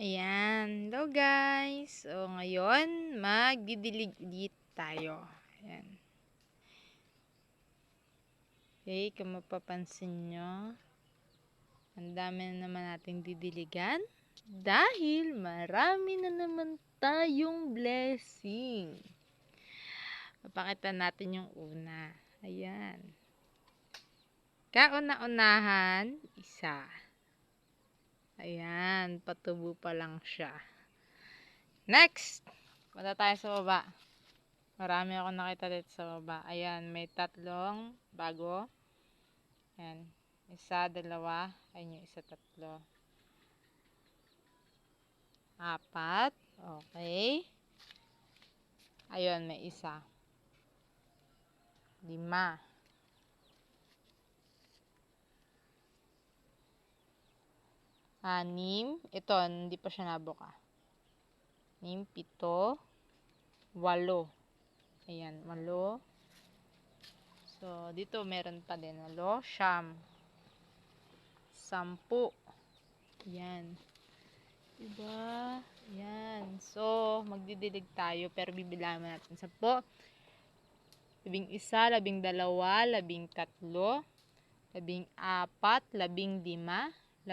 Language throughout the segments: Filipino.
Ayan. Hello guys. So ngayon, magdidilig ulit tayo. Ayan. Okay, kung mapapansin nyo, ang dami na naman nating didiligan. Dahil marami na naman tayong blessing. Papakita natin yung una. Ayan. Kauna-unahan, isa. Ayan, patubo pa lang siya. Next! Punta tayo sa baba. Marami ako nakita dito sa baba. Ayan, may tatlong bago. Ayan. Isa, dalawa. Ayan yung isa, tatlo. Apat. Okay. Ayun, may isa. 5. 6. Ito, hindi pa siya nabuka. 6, 7, 8. Ayan, 8. So, dito meron pa din. 8, 9. 10. Ayan. Diba? Ayan. So, magdidilig tayo pero bibilangin natin 10, 11, 12, 13, 14, 15, 16,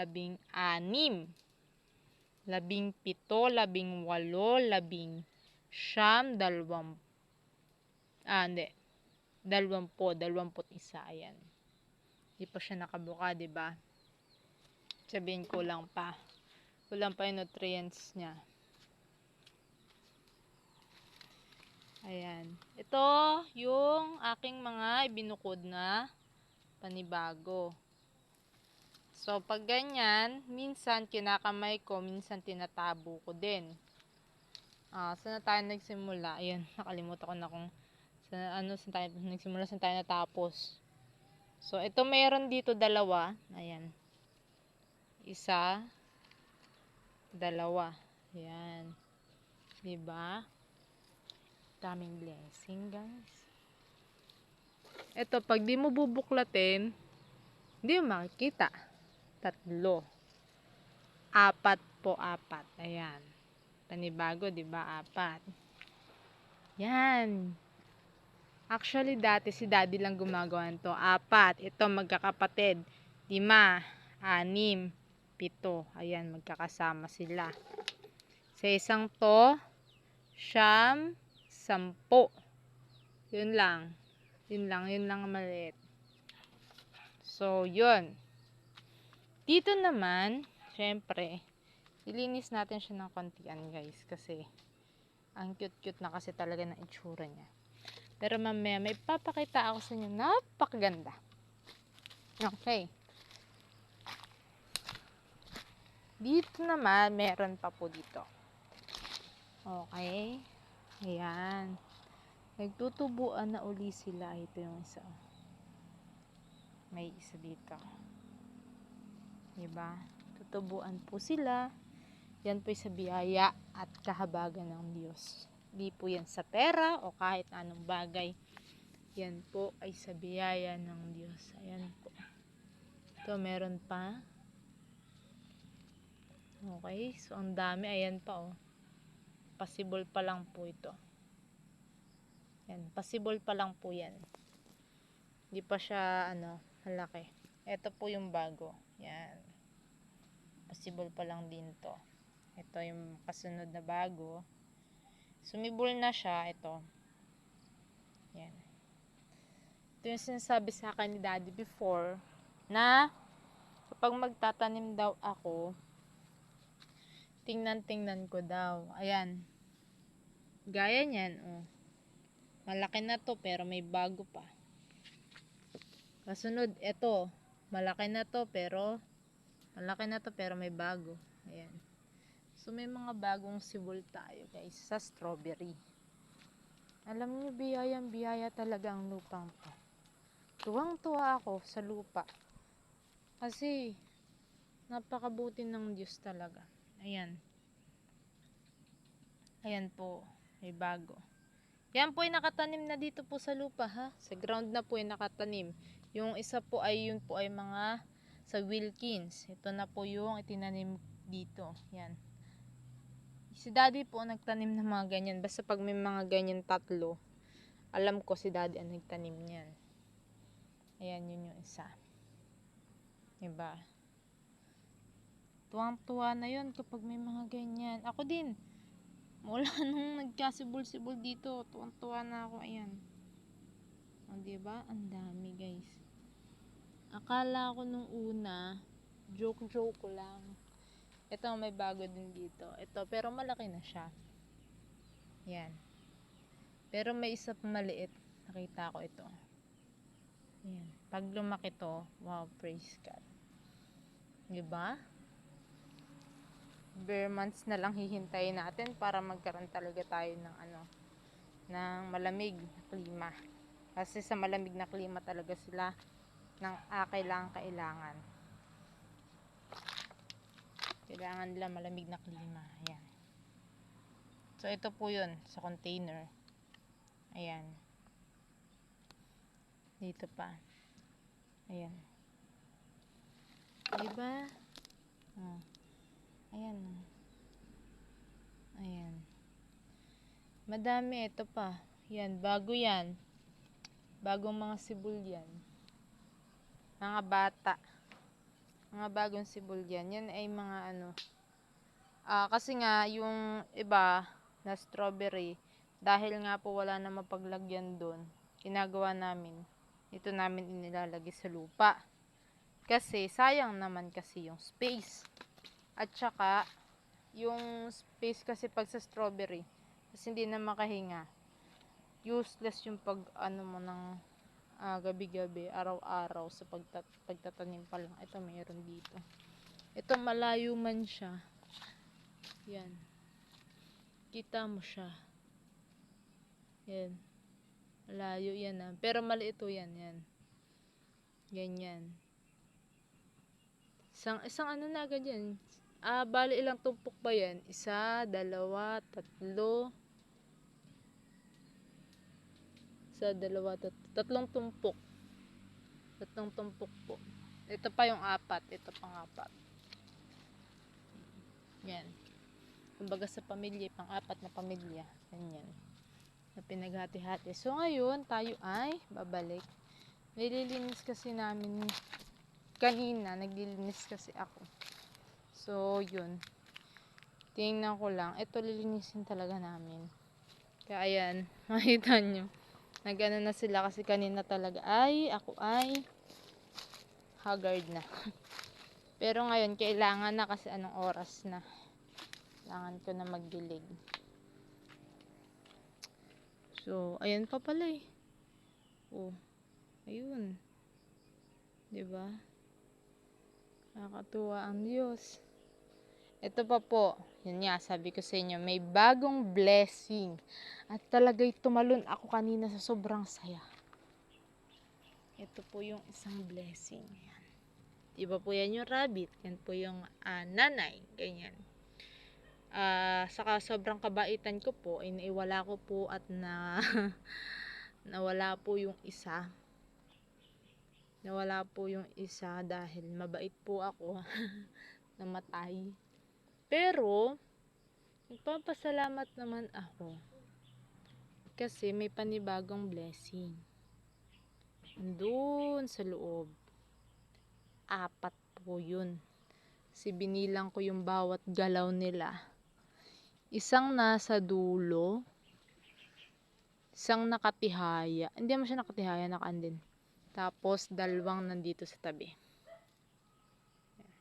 17, 18, 19, 20, 21. Ayan. Hindi pa siya nakabuka, diba? Sabihin kulang pa. Kulang pa yung nutrients niya. Ayan. Ito yung aking mga ibinukod na panibago. So, pag ganyan, minsan kinakamay ko, minsan tinatabo ko din. Saan na tayo nagsimula? Ayan, nakalimutan ko na kung saan tayo nagsimula, saan tayo natapos. So, ito mayroon dito dalawa. Ayan. Isa, dalawa. Ayan. Diba? Daming blessing, guys. Ito, pag di mo bubuklatin, hindi mo makikita. 3. 4 po, 4. Ayan. Panibago, diba? 4. Yan. Actually, dati si daddy lang gumagawa nito. 4. Ito, magkakapatid. 5, 6, 7. Ayan, magkakasama sila. Sa isang to, 9, 10. Yun lang. Yun lang ang maliit. So, yun. Dito naman, syempre, ilinis natin siya ng kontian, guys. Kasi, ang cute-cute na kasi talaga ng itsura niya. Pero mamaya, may papakita ako sa inyo. Napakaganda. Okay. Dito naman, meron pa po dito. Okay. Ayan. Nagtutubuan na uli sila. Ito yung isa. May isa dito. Diba? Tutubuan po sila. Yan po sa biyaya at kahabagan ng Diyos. Di po yan sa pera o kahit anong bagay. Yan po ay sa biyaya ng Diyos. Ayan po. Ito meron pa. Okay. So, ang dami. Ayan pa oh. Possible pa lang po ito. Yan. Possible pa lang po yan. Di pa siya malaki. Ito po yung bago. Yan. Possible pa lang din to. Ito yung kasunod na bago. Sumibol na siya. Ito. Yan. Ito yung sinasabi sa akin ni daddy before na kapag magtatanim daw ako, tingnan ko daw. Ayan. Gaya niyan. Oh. Malaki na to pero may bago pa. Kasunod, ito. Malaki na to pero may bago. Ayan. So, may mga bagong sibol tayo, guys, sa strawberry. Alam niyo, biyaya talaga ang lupang to. Tuwang-tuwa ako sa lupa. Kasi, napakabuti ng Diyos talaga. Ayan. Ayan po. May bago. Yan po ay nakatanim na dito po sa lupa, ha? Sa ground na po ay nakatanim. Yung isa po ay, yun po ay mga sa Wilkins. Ito na po yung itinanim dito. Yan. Si daddy po nagtanim ng mga ganyan. Basta pag may mga ganyan tatlo, alam ko si daddy ang nagtanim niyan. Ayan, yun yung isa. Diba? Tuwang-tuwa na yun kapag may mga ganyan. Ako din. Mula nung nagkasibol-sibol dito, tuwang-tuwa na ako. Ayan. O, diba? Ang dami, guys. Akala ko nung una, joke-joke lang. Ito, may bago din dito. Ito, pero malaki na siya. Yan. Pero may isa pang maliit. Nakita ko ito. Yan. Pag lumaki to, wow, praise God. Diba? Bare months na lang hihintayin natin para magkaroon talaga tayo ng ng malamig na klima. Kasi sa malamig na klima talaga sila ng kailangan. Kailangan nila malamig na klima. Ayan. So, ito po yun sa container. Ayan. Dito pa. Ayan. Diba? Oh. Ayan. Ayan. Madami. Ito pa. Yan. Bago yan. Bagong mga sibol yan. Mga bata. Mga bagong sibol yan. Yan ay mga kasi nga yung iba na strawberry, dahil nga po wala na mapaglagyan doon, ginagawa namin, ito namin inilalagay sa lupa. Kasi sayang naman kasi yung space. At saka yung space kasi pag sa strawberry, kasi hindi na makahinga. Useless yung pag mo ng gabi-gabi, araw-araw sa pagtatanim pa lang. Ito mayroon dito. Ito malayo man siya. Yan. Kita mo siya. Yan. Malayo yan pero maliit yan. Yan. Ganyan. Isang na agad yan. Bali ilang tumpok ba yan? 1, 2, 3. 1, 2, 3. 3 tumpok. 3 tumpok po. Ito pa yung 4. Ito pang 4. Yan. Kumbaga sa pamilya, pang-4 na pamilya. Ganyan. Na pinaghati-hati. So, ngayon, tayo ay babalik. Nililinis kasi namin kanina. Naglilinis kasi ako. So, yun. Tingnan ko lang. Ito, lilinisin talaga namin. Kaya, ayan. Makita nyo. Nag-ano na sila kasi kanina talaga. Ako ay haggard na. Pero ngayon, kailangan na kasi anong oras na. Kailangan ko na magdilig. So, ayan pa pala eh. Oh, ayun. Diba? Nakakatuwa ang Diyos. Ito pa po. Yun nga, sabi ko sa inyo, may bagong blessing. At talaga'y tumalon ako kanina sa sobrang saya. Ito po yung isang blessing. Ayan. Diba po yan yung rabbit? Yan po yung nanay. Ganyan. Saka sobrang kabaitan ko po, naiwala ko po at nawala po yung isa. Nawala po yung isa dahil mabait po ako. Namatay. Pero, nagpapasalamat naman ako. Kasi may panibagong blessing. Doon sa loob. 4 po yun. Binilang ko yung bawat galaw nila. Isang nasa dulo. Isang nakatihaya. Hindi mo siya nakatihaya, nakaandin. Tapos, 2 nandito sa tabi.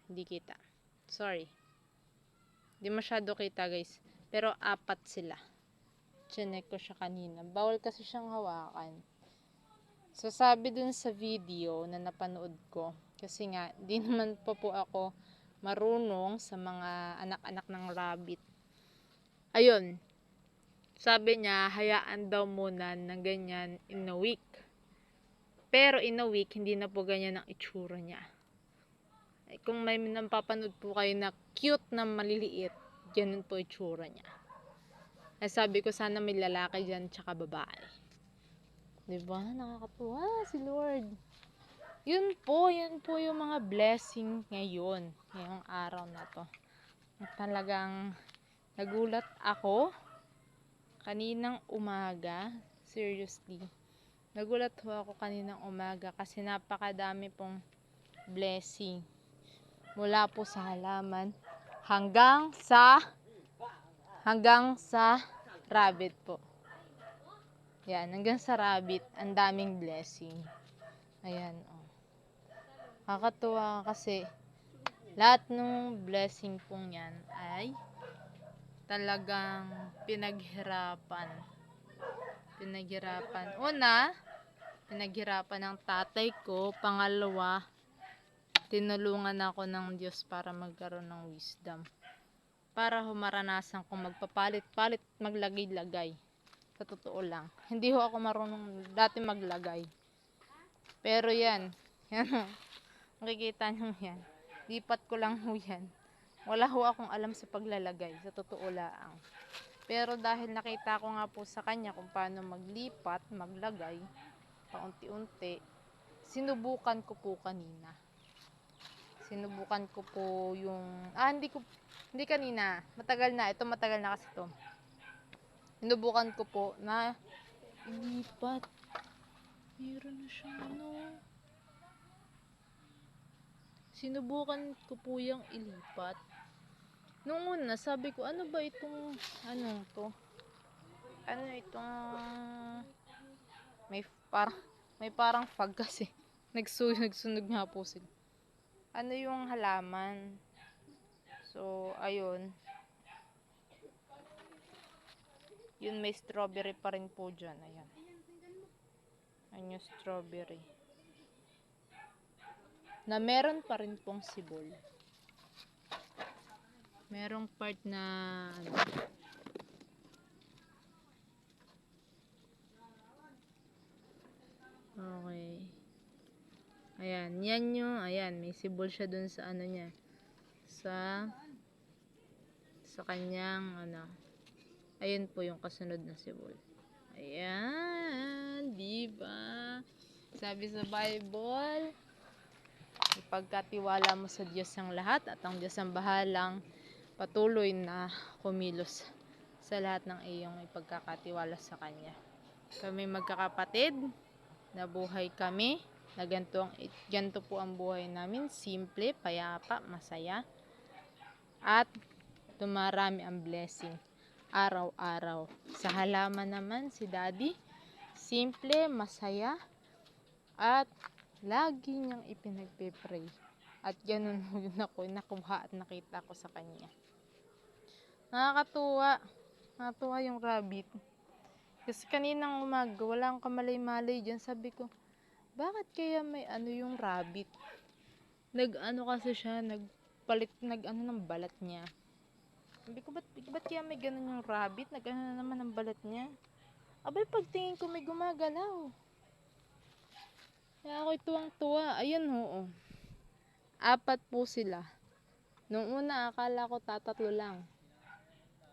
Hindi kita. Sorry. Hindi masyado kita, guys. Pero 4 sila. Chinek ko siya kanina. Bawal kasi siyang hawakan. So, sabi dun sa video na napanood ko, kasi nga, di naman pa po ako marunong sa mga anak-anak ng rabbit. Ayun. Sabi niya, hayaan daw muna ng ganyan in a week. Pero in a week, hindi na po ganyan ang itsura niya. Kung may napapanood po kayo na cute na maliliit, ganun po itsura niya. Ay sabi ko, sana may lalaki dyan, tsaka babae. Diba? Nakakatuwa si Lord. Yun po yung mga blessing ngayon. Ngayong araw na to. At talagang Nagulat ako kaninang umaga. Seriously. Nagulat ho ako kaninang umaga kasi napakadami pong blessing. Mula po sa halaman hanggang sa rabbit po. Yan, hanggang sa rabbit, ang daming blessing. Ayan, oh. Kakatuwa kasi lahat ng blessing pong yan ay talagang pinaghirapan. Una, pinaghirapan ng tatay ko. Pangalawa, tinulungan ako ng Diyos para magkaroon ng wisdom. Para humaranasan kong magpapalit-palit, maglagay-lagay. Sa totoo lang. Hindi ho ako marunong dati maglagay. Pero yan makikita nyo yan. Lipat ko lang ho yan. Wala ho akong alam sa paglalagay. Sa totoo lang. Pero dahil nakita ko nga po sa kanya kung paano maglipat, maglagay, paunti-unti, sinubukan ko po kanina. Sinubukan ko po yung, hindi kanina, matagal na, ito matagal na kasi ito. Sinubukan ko po na ilipat. Meron na siyang sinubukan ko po yung ilipat. Nung una, sabi ko, ano ba itong, may parang fog kasi. Nagsunog nga po sila. Ano yung halaman? So, ayun. Yun, may strawberry pa rin po dyan. Ayan. Ayan yung strawberry. Na meron pa rin pong sibol. Merong part na okay. Ayan, yan yung, ayan, may sibol siya dun sa niya. Sa kanyang, ayun po yung kasunod na sibol. Ayan, diba? Sabi sa Bible, ipagkatiwala mo sa Diyos ang lahat at ang Diyos ang bahalang patuloy na kumilos sa lahat ng iyong ipagkakatiwala sa Kanya. Kami magkakapatid, nabuhay kami, na ganito po ang buhay namin, simple, payapa, masaya, at dumarami ang blessing araw-araw. Sa halaman naman, si Daddy, simple, masaya, at lagi niyang ipinagpe-pray. At ganun ako nakuha at nakita ko sa kanya. Nakakatuwa yung rabbit. Kasi kaninang umaga, wala akong kamalay-malay dyan. Sabi ko, bakit kaya may yung rabbit? Kasi siya, nagpalit, ng balat niya. Sabi ko, ba't kaya may ganun yung rabbit? Naman ang balat niya. Abay, pagtingin ko may gumagalaw. Kaya ako tuwang-tuwa. Ayan ho. 4 po sila. Nung una, akala ko 3 lang.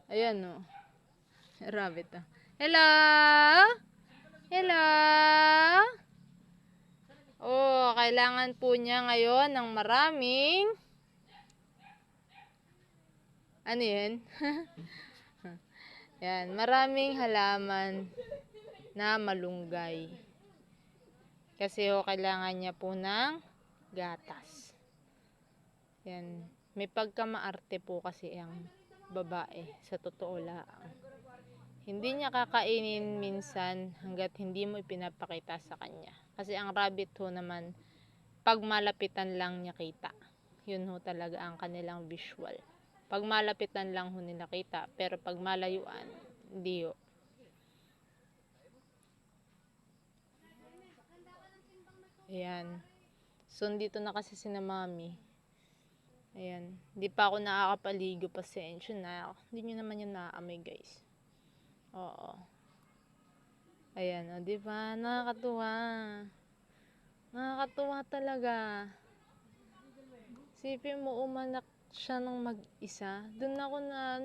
Ayan ho. Rabbit Hello? Hello? Oh, kailangan po niya ngayon ng maraming yan? Yan, maraming halaman na malunggay. Kasi kailangan niya po ng gatas. Yan, may pagkamaarte po kasi ang babae, sa totoo lang. Hindi niya kakainin minsan hanggat hindi mo ipinapakita sa kanya. Kasi ang rabbit ho naman, pag malapitan lang niya kita. Yun ho talaga ang kanilang visual. Pag malapitan lang ho nila kita, pero pag malayuan, hindi ho. Ayan. So, dito na kasi sina mami. Ayan. Hindi pa ako nakakapaligo, pasensya na. Hindi nyo naman yung naaamoy, guys. Oo. Ayan, diba? Nakakatuwa. Nakakatuwa talaga. Sipin mo, umanak siya ng mag-isa. Doon ako na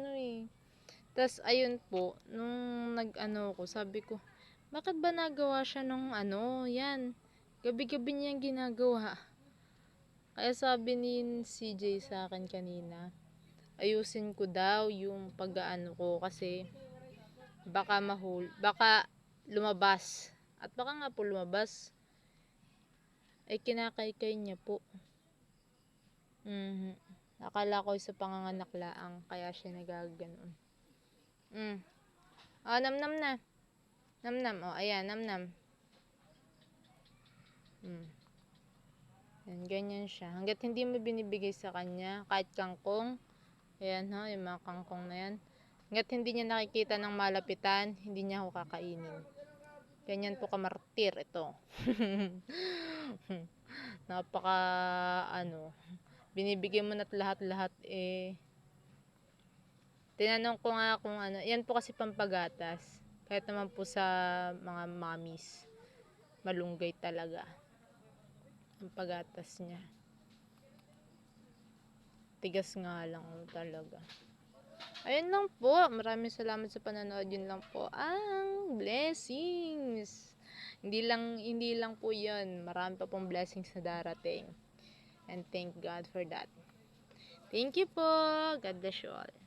Tas, ayun po, nung ko, sabi ko, bakit ba nagawa siya nung yan. Gabi-gabi niyang ginagawa. Kaya sabi ni CJ sa akin kanina, ayusin ko daw yung pag-aano ko kasi baka lumabas. At baka nga po lumabas ay kinakaykay niya po. Akala ko sa panganganak laang kaya siya nagaganoon. Namnam na. Namnam. Ayan, namnam. Yan, ganyan siya. Hanggat hindi mo binibigay sa kanya, kahit kangkong, ayan yung mga kangkong na yan. Hanggat hindi niya nakikita ng malapitan, hindi niya ako kakainin. Ganyan po kamartir ito. Napaka, binibigyan mo na't lahat-lahat tinanong ko nga kung yan po kasi pampagatas. Kahit naman po sa mga mommies, malunggay talaga ang pagatas niya. Tigas nga lang talaga. Ayun lang po. Maraming salamat sa panonood. Yun lang po ang blessings. Hindi lang po yun. Marami pa pong blessings na darating. And thank God for that. Thank you po. God bless you all.